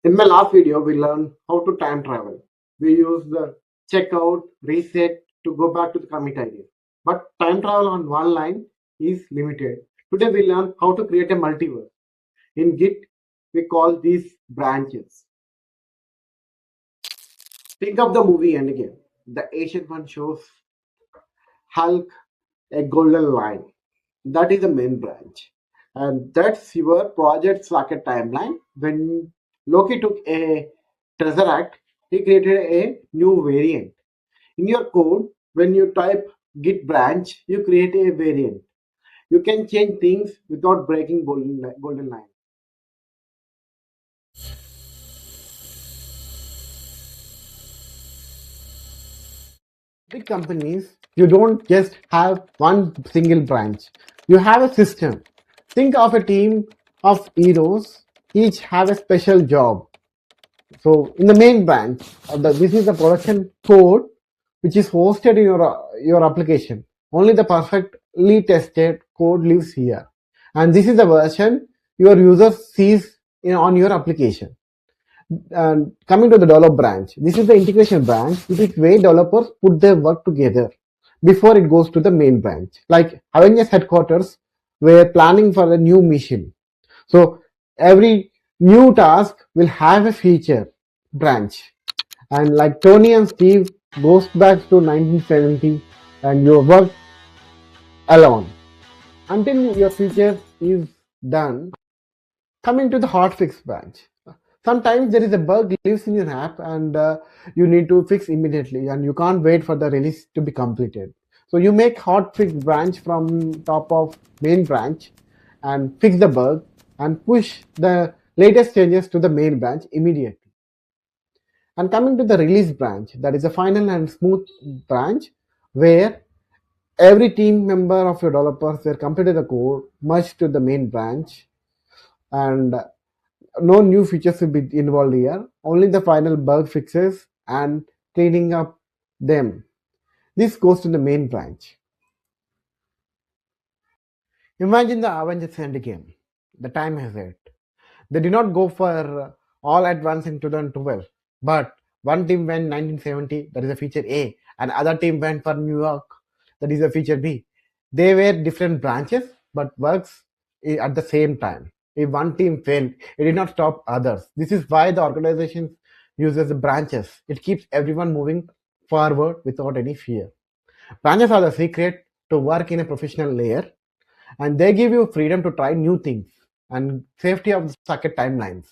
In my last video, we learned how to time travel. We use the checkout, reset to go back to the commit ID. But time travel on one line is limited. Today, we learn how to create a multiverse. In Git, we call these branches. Think of the movie Endgame. The Asian one shows Hulk a golden line. That is the main branch. And that's your project socket timeline. When Loki took a Tesseract, he created a new variant. In your code, when you type git branch, you create a variant. You can change things without breaking golden line. Big companies, you don't just have one single branch. You have a system. Think of a team of heroes, each have a special job. So in the main branch, this is the production code which is hosted in your application. Only the perfectly tested code lives here, and this is the version your user sees on your application. And coming to the develop branch, this is the integration branch. It is where developers put their work together before it goes to the main branch. Like Avengers headquarters, were planning for a new mission. So every new task will have a feature branch. And like Tony and Steve goes back to 1970 and you work alone until your feature is done. Coming to the hotfix branch. Sometimes there is a bug lives in your app and you need to fix immediately and you can't wait for the release to be completed. So you make hotfix branch from top of main branch and fix the bug and push the latest changes to the main branch immediately. And coming to the release branch, that is a final and smooth branch where every team member of your developers were completed the code, merged to the main branch, and no new features will be involved here. Only the final bug fixes and cleaning up them. This goes to the main branch. Imagine the Avengers Endgame. The time has hit. They did not go for all at once in 2012, but one team went 1970, that is a feature A, and other team went for New York, that is a feature B. They were different branches, but works at the same time. If one team failed, it did not stop others. This is why the organization uses the branches. It keeps everyone moving forward without any fear. Branches are the secret to work in a professional layer, and they give you freedom to try new things and safety of the socket timelines.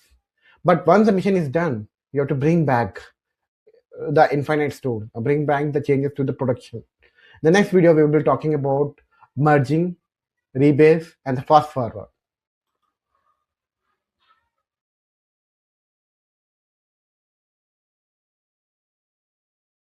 But once the mission is done, you have to bring back the infinite store, bring back the changes to the production. The next video we will be talking about merging, rebase, and the fast forward.